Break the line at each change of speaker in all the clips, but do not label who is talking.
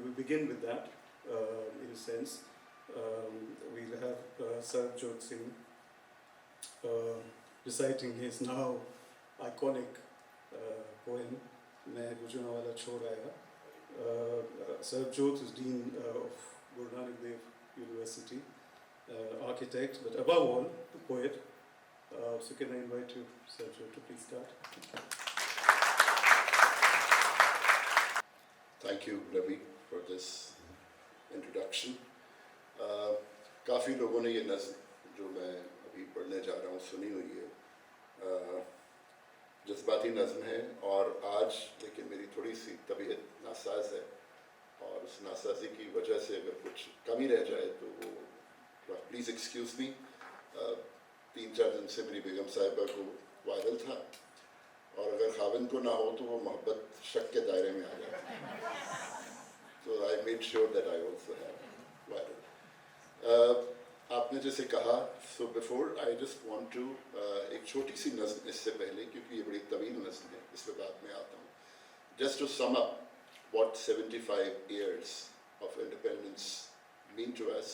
we will begin with that in a sense. We'll have Sarabjot Singh reciting his now iconic poem, Main Gujrana Wala Chhod Aaya. Sarabjot is Dean of Guru Nanak Dev University, architect, but above all, a poet. So can I invite you, Sarabjot, to please start?
Thank you, Ravi, for this introduction. काफ़ी लोगों ने ये नज़्म जो मैं अभी पढ़ने जा रहा हूँ सुनी हुई है। जज्बाती नज़्म है और आज लेकिन मेरी थोड़ी सी तबीयत नासाज है और उस नासाजी की वजह से अगर कुछ कमी रह जाए तो वो प्लीज़ एक्सक्यूज़ मी। 3-4 दिन से मेरी बेगम साहिबा को वायरल था और अगर खाविंद को ना हो तो वो मोहब्बत शक के दायरे में आ जाए। So I made sure that I also have viral. आपने जैसे कहा, so before I just want to एक छोटी सी नज़्म इससे पहले, क्योंकि ये बड़ी तवील नज़्म है, इस पर बाद में आता हूँ, just to sum up what 75 years of independence mean to us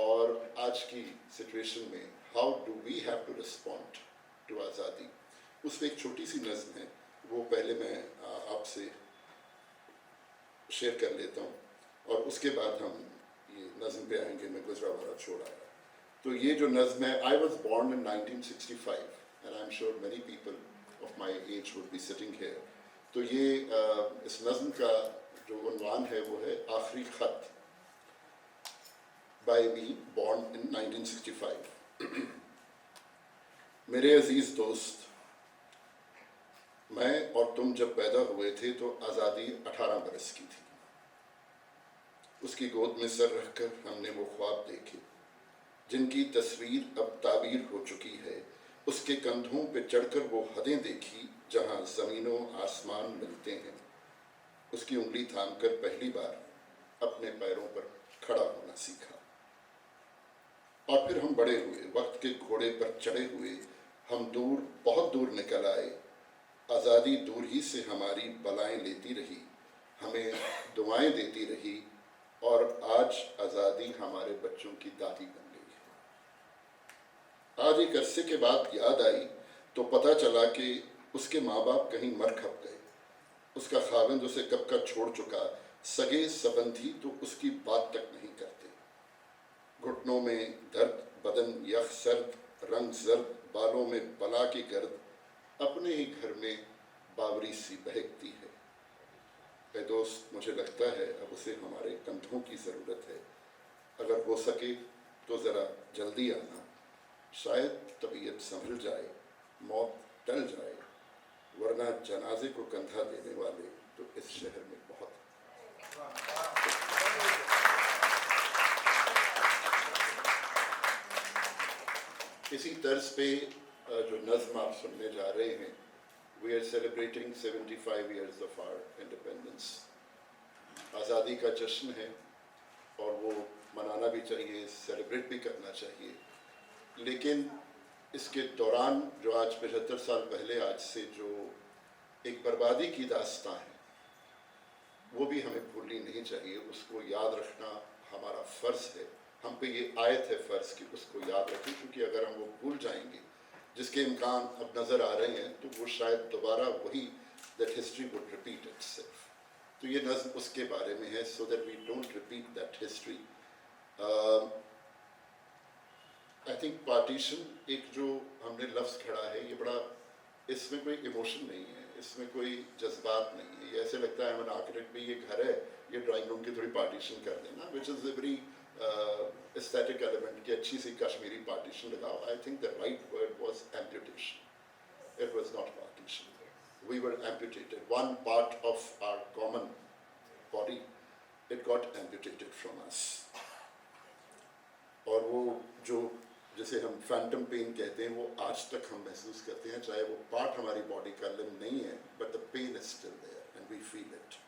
और आज की situation में how do we have to respond to आज़ादी, उस पर एक छोटी सी नज़्म है, वो पहले मैं आपसे शेयर कर लेता हूँ और उसके बाद हम ये नज़्म पे आएंगे, मैं गुजरा वाला छोड़ आया। तो ये जो नज़्म है, I was born in 1965 and I'm sure many people of my age would be sitting here. तो ये इस नज़्म का जो उन्वान है वो है आखिरी ख़त, by me born in 1965. मेरे अजीज़ दोस्त, मैं और तुम जब पैदा हुए थे तो आज़ादी 18 बरस की थी। उसकी गोद में सर रखकर हमने वो ख्वाब देखे जिनकी तस्वीर अब ताबीर हो चुकी है। उसके कंधों पे चढ़कर वो हदें देखी जहाँ ज़मीनों आसमान मिलते हैं। उसकी उंगली थामकर पहली बार अपने पैरों पर खड़ा होना सीखा। और फिर हम बड़े हुए, वक्त के घोड़े पर चढ़े हुए, हम दूर, बहुत दूर निकल आए। आज़ादी दूर ही से हमारी बलाएं लेती रही, हमें दुआएं देती रही और आज आज़ादी हमारे बच्चों की दादी बन गई है। आज एक अरसे के बाद याद आई तो पता चला कि उसके माँ बाप कहीं मर खप गए। उसका खाविंद उसे कब का छोड़ चुका, सगे संबंधी तो उसकी बात तक नहीं करते। घुटनों में दर्द, बदन यख सर्द, रंग जर्द, बालों में बला की गर्द, अपने ही घर में बावरी सी बहकती है। ए दोस्त, मुझे लगता है अब उसे हमारे कंधों की ज़रूरत है। अगर हो सके तो ज़रा जल्दी आना, शायद तबीयत संभल जाए, मौत टल जाए, वरना जनाजे को कंधा देने वाले तो इस शहर में बहुत हैं। इसी तर्ज पे जो नज़्म आप सुनने जा रहे हैं, we are celebrating 75 years of our independence. आज़ादी का जश्न है और वो मनाना भी चाहिए, सेलिब्रेट भी करना चाहिए, लेकिन इसके दौरान जो आज 75 साल पहले आज से जो एक बर्बादी की दास्तां है, वो भी हमें भूलनी नहीं चाहिए। उसको याद रखना हमारा फ़र्ज़ है। हम पे ये आयत है फ़र्ज़ कि उसको याद रखें, क्योंकि अगर हम वो भूल जाएंगे, जिसके इम्कान अब नज़र आ रहे हैं, तो वो शायद दोबारा वही that history would repeat itself. तो ये नज़्म उसके बारे में है, so that we don't repeat that history. I think partition एक जो हमने लफ्ज़ खड़ा है, ये बड़ा, इसमें कोई इमोशन नहीं है, इसमें कोई जज्बात नहीं है। ये ऐसे लगता है हम आर्किटेक्ट भी, ये घर है, ये ड्राइंग रूम की थोड़ी पार्टीशन कर देना, which is a very aesthetic element कि अच्छी सी कश्मीरी पार्टीशन लगाओ। I think the right word was amputation. It was not partition. We were amputated. One part of our common body, it got amputated from us. और वो जो जिसे हम Phantom pen कहते हैं, वो आज तक हम महसूस करते हैं, चाहे वो पार्ट हमारी बॉडी का लिम्ब नहीं है, but the pain is still there and we feel it.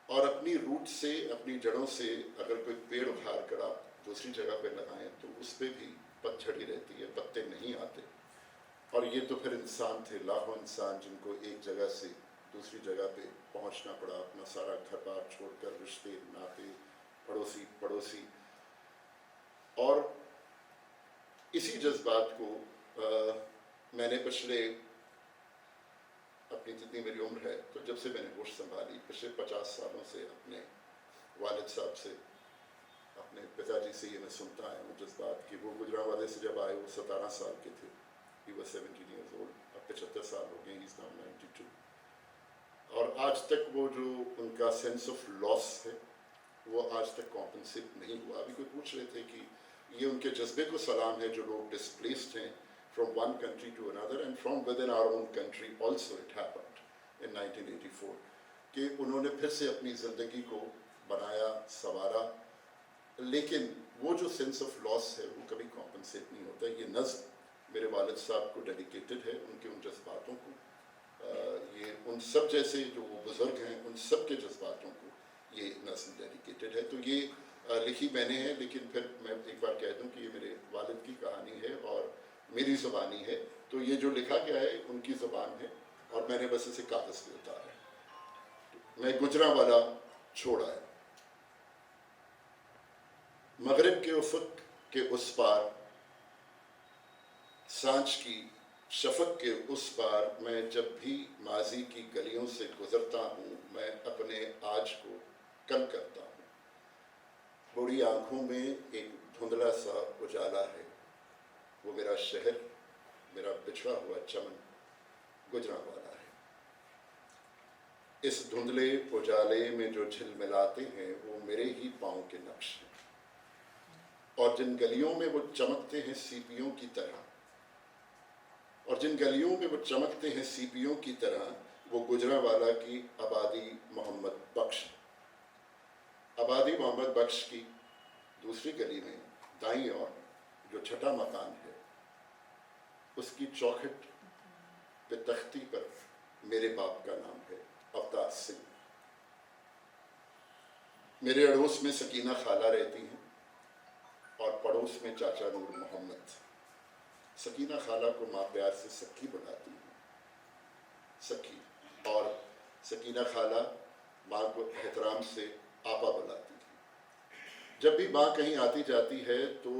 और अपनी रूट से, अपनी जड़ों से अगर कोई पेड़ उखाड़ कर आप दूसरी जगह पे लगाएं तो उस पर भी पतझड़ी रहती है, पत्ते नहीं आते। और ये तो फिर इंसान थे, लाखों इंसान जिनको एक जगह से दूसरी जगह पे पहुंचना पड़ा, अपना सारा घर बार छोड़कर, रिश्ते नाते, पड़ोसी, और इसी जज्बात को मैंने पिछले, अपनी जितनी मेरी उम्र है, तो जब से मैंने होश संभाली, पिछले 50 सालों से अपने वालिद साहब से, अपने पिताजी से ये मैं सुनता आया हूँ जज्बात कि वो गुजरांवाले से जब आए वो 17 साल के थे, he was 17 years old, अब 75 साल हो गए, he's now 92, और आज तक वो जो उनका सेंस ऑफ लॉस है वो आज तक कॉम्पनसेट नहीं हुआ। अभी कोई पूछ रहे थे कि ये उनके जज्बे को सलाम है जो लोग डिस्प्लेस्ड हैं from one country to another, and from within our own country also it happened in 1984 कि उन्होंने फिर से अपनी ज़िंदगी को बनाया, संवारा, लेकिन वो जो सेंस ऑफ लॉस है वो कभी कॉम्पनसेट नहीं होता। ये नज़्म मेरे वालिद साहब को डेडिकेटेड है, उनके उन जज्बातों को, ये उन सब जैसे जो वो बुज़ुर्ग हैं उन सब के जज्बातों को ये नज़्म डेडिकेटेड है। तो ये लिखी मैंने है, लेकिन फिर मैं एक बार कह दूँ कि ये मेरे वालिद की कहानी है और मेरी ज़ुबानी है, तो ये जो लिखा गया है उनकी ज़ुबान है और मैंने बस इसे कागज़ पे उतारा है। मैं गुजरांवाला छोड़ आया, मगरिब के उफ़क़ के उस पार, सांझ की शफ़क़ के उस पार, मैं जब भी माजी की गलियों से गुज़रता हूँ, मैं अपने आज को कल करता हूँ। बूढ़ी आँखों में एक धुंधला सा उजाला है, वो मेरा शहर, मेरा बिछड़ा हुआ चमन गुजरांवाला है। इस धुंधले उजाले में जो झिलमिलाते हैं वो मेरे ही पाँव के नक्श हैं, और जिन गलियों में वो चमकते हैं सीपियों की तरह, और जिन गलियों में वो चमकते हैं सीपियों की तरह, वो गुजरांवाला की आबादी मोहम्मद बख्श। आबादी मोहम्मद बख्श की दूसरी गली में दाईं ओर जो छठा मकान है, उसकी चौखट पे तख्ती पर मेरे बाप का नाम है, अवतार सिंह। मेरे अड़ोस में सकीना खाला रहती हैं और पड़ोस में चाचा नूर मोहम्मद। सकीना खाला को माँ प्यार से सखी बुलाती हैं, सखी, और सकीना खाला माँ को एहतराम से आपा बुलाती हैं। जब भी माँ कहीं आती जाती है तो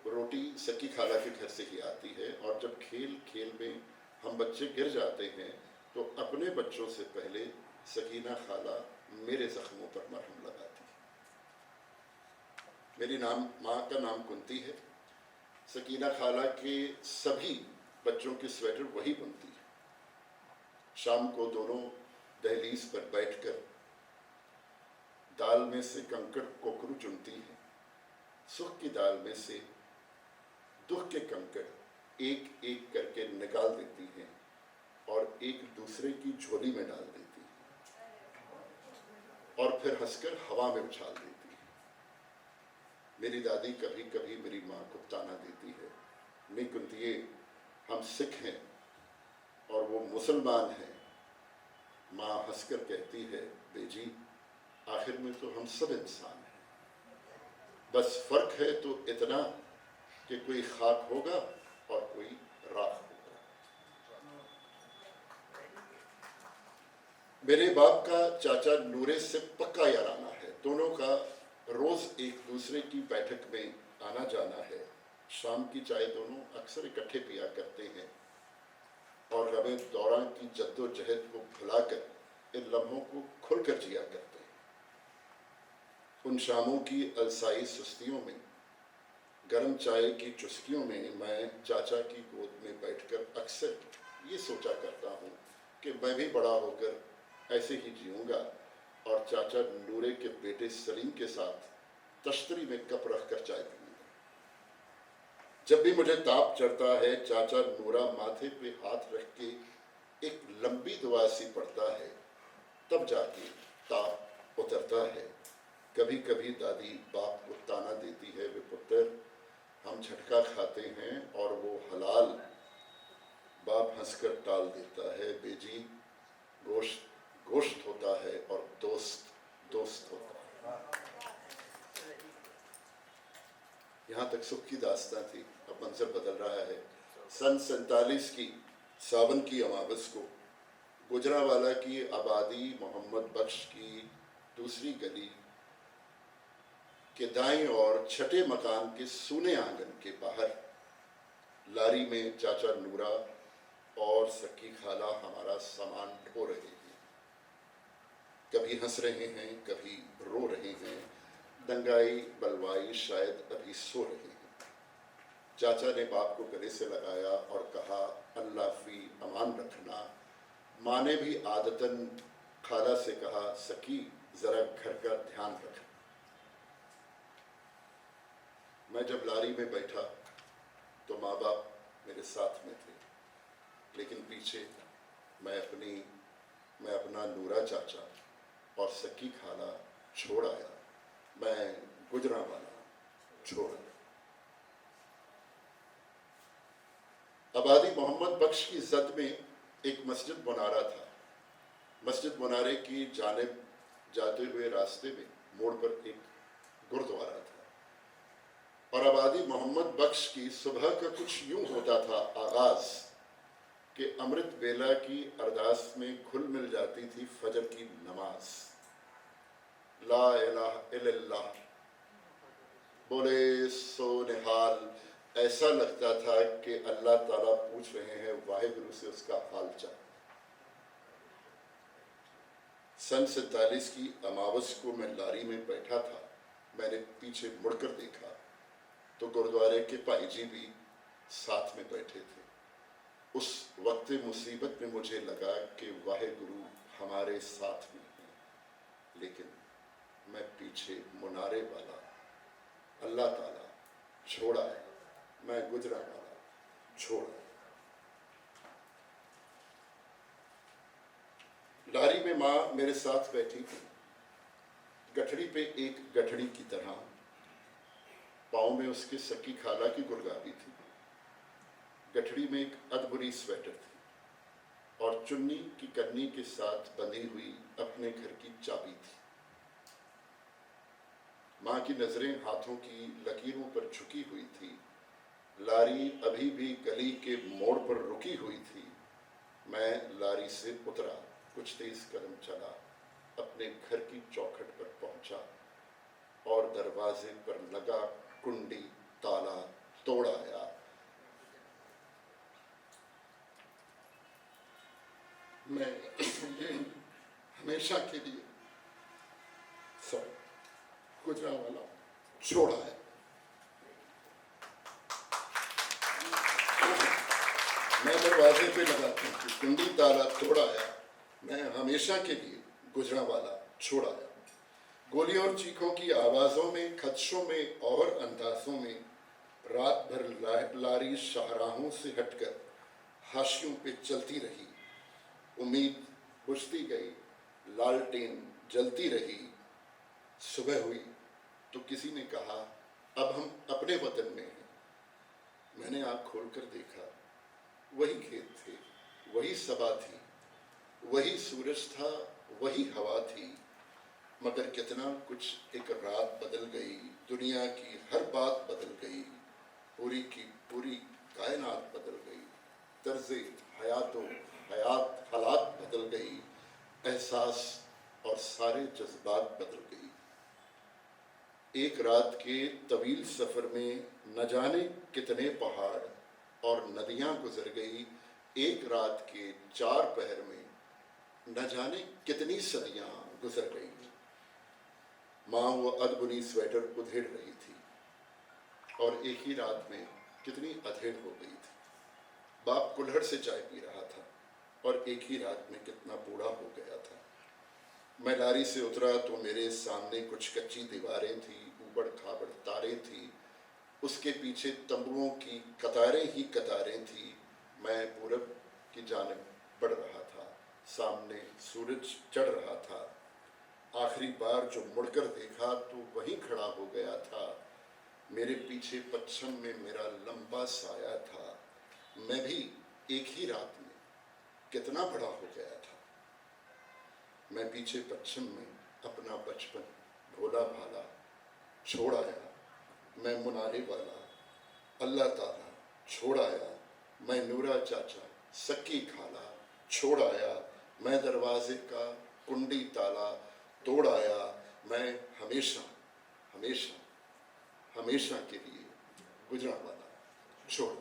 रोटी सकी खाला के घर से ही आती है, और जब खेल खेल में हम बच्चे गिर जाते हैं तो अपने बच्चों से पहले सकीना खाला मेरे ज़ख्मों पर मरहम लगाती है। मेरी माँ का नाम कुंती है। सकीना खाला के सभी बच्चों के स्वेटर वही बुनती है। शाम को दोनों दहलीज पर बैठकर दाल में से कंकड़ कोकरू चुनती है। सुख की दाल में से दुख के कंकड़ एक एक करके निकाल देती हैं और एक दूसरे की झोली में डाल देती हैं और फिर हंसकर हवा में उछाल देती हैं। मेरी दादी कभी कभी मेरी माँ को ताना देती है, नहीं कुंतिये, हम सिख हैं और वो मुसलमान हैं। माँ हंसकर कहती है, बेजी, आखिर में तो हम सब इंसान हैं, बस फर्क है तो इतना कि कोई खाक होगा और कोई राख होगा। मेरे बाप का चाचा नूरे से पक्का याराना है। दोनों का रोज एक दूसरे की बैठक में आना जाना है। शाम की चाय दोनों अक्सर इकट्ठे पिया करते हैं और रबे दौरान की जद्दोजहद को भुलाकर इन लम्हों को खुलकर जिया करते हैं। उन शामों की अलसाई सुस्तियों में, गर्म चाय की चुस्कियों में मैं चाचा की गोद में बैठकर अक्सर ये सोचा करता हूँ कि मैं भी बड़ा होकर ऐसे ही जीऊँगा और चाचा नूरे के बेटे सलीम के साथ तश्तरी में कप रखकर चाय पीऊँगा। जब भी मुझे ताप चढ़ता है, चाचा नूरा माथे पे हाथ रख के एक लंबी दुआ सी पढ़ता है, तब जाके ताप उतरता है। कभी कभी दादी बाप को ताना देती है, वे पुत्र, हम झटका खाते हैं, और वो हलाल। बाप हंसकर टाल देता है, बेजी, गोश्त गोश्त होता है और दोस्त दोस्त होता है। यहाँ तक सुख की दास्तां थी, अब मंजर बदल रहा है। सन 47 की सावन की अमावस को गुजरांवाला की आबादी मोहम्मद बख्श की दूसरी गली के दाईं ओर छठे मकान के सूने आंगन के बाहर लारी में चाचा नूरा और सकी खाला हमारा सामान ढो रहे हैं। कभी हंस रहे हैं, कभी रो रहे हैं, दंगाई बलवाई शायद अभी सो रहे हैं। चाचा ने बाप को गले से लगाया और कहा, अल्लाह फी अमान रखना। माँ ने भी आदतन खाला से कहा, सकी जरा घर का ध्यान रख। मैं जब लारी में बैठा तो माँ बाप मेरे साथ में थे, लेकिन पीछे मैं अपना नूरा चाचा और सकी खाला छोड़ आया। मैं गुजरांवाला छोड़ आया। आबादी मोहम्मद बख्श की जद में एक मस्जिद मुनारा था। मस्जिद मुनारे की जानिब जाते हुए रास्ते में मोड़ पर एक गुरुद्वारा था, और आबादी मोहम्मद बख्श की सुबह का कुछ यूं होता था आगाज कि अमृत बेला की अरदास में घुल मिल जाती थी फजर की नमाज। ला इलाहा इल्लल्लाह बोले सो निहाल, ऐसा लगता था कि अल्लाह ताला पूछ रहे हैं वाहिगुरु से उसका हाल चाल। सन 47 की अमावस को मैं लारी में बैठा था। मैंने पीछे मुड़कर देखा तो गुरुद्वारे के भाई जी भी साथ में बैठे थे। उस वक्त मुसीबत में मुझे लगा कि वाहिगुरु हमारे साथ में हैं, लेकिन मैं पीछे मुनारे वाला अल्लाह ताला छोड़ा है। मैं गुजरांवाला छोड़ा। लारी में माँ मेरे साथ बैठी थी, गठड़ी पे एक गठड़ी की तरह। पाँव में उसके सकी खाला की गुरगाबी थी। गठड़ी में एक अदबुरी स्वेटर थी और चुन्नी की कन्नी के साथ बंधी हुई अपने घर की चाबी थी। माँ की नजरें हाथों की लकीरों पर झुकी हुई थी। लारी अभी भी गली के मोड़ पर रुकी हुई थी। मैं लारी से उतरा, कुछ तेज कदम चला, अपने घर की चौखट पर पहुंचा और दरवाजे पर लगा कुंडी ताला तोड़ आया। मैं हमेशा के लिए गुजरांवाला छोड़ा है। मैं दरवाजे पे लगा कुंडी ताला तोड़ आया। मैं हमेशा के लिए गुजरांवाला छोड़ आया। गोलियों और चीखों की आवाज़ों में, खदशों में और अंदाजों में रात भर लारी शाहराहों से हटकर हाशियों पे चलती रही। उम्मीद बुझती गई, लालटेन जलती रही। सुबह हुई तो किसी ने कहा, अब हम अपने वतन में हैं। मैंने आँख खोलकर देखा, वही खेत थे, वही सबा थी, वही सूरज था, वही हवा थी। मगर कितना कुछ एक रात बदल गई। दुनिया की हर बात बदल गई। पूरी की पूरी कायनात बदल गई। तर्ज़े हयात हालात बदल गई। एहसास और सारे जज्बात बदल गई। एक रात के तवील सफ़र में न जाने कितने पहाड़ और नदियां गुजर गई। एक रात के 4 पहर में न जाने कितनी सदियां गुजर गई। माँ वो अदबुनी स्वेटर उधेड़ रही थी और एक ही रात में कितनी अधेड़ हो गई थी। बाप कुल्हड़ से चाय पी रहा था और एक ही रात में कितना बूढ़ा हो गया था। मैं लारी से उतरा तो मेरे सामने कुछ कच्ची दीवारें थी, ऊबड़ खाबड़ तारें थी, उसके पीछे तंबुओं की कतारें ही कतारें थी। मैं पूरब की जानिब बढ़ रहा था। सामने सूरज चढ़ रहा था। आखिरी बार जो मुड़कर देखा तो वहीं खड़ा हो गया था। मेरे पीछे पश्चिम में मेरा लंबा साया था। मैं भी एक ही रात में कितना बड़ा हो गया था। मैं पीछे पश्चिम में अपना बचपन भोला भाला छोड़ आया। मैं मुनारे वाला अल्लाह ताला छोड़ आया। मैं नूरा चाचा सकी खाला छोड़ आया। میں دروازے کا کنڈی تالا توڑ آیا، میں ہمیشہ ہمیشہ ہمیشہ کے لیے گزرا والا چھوڑ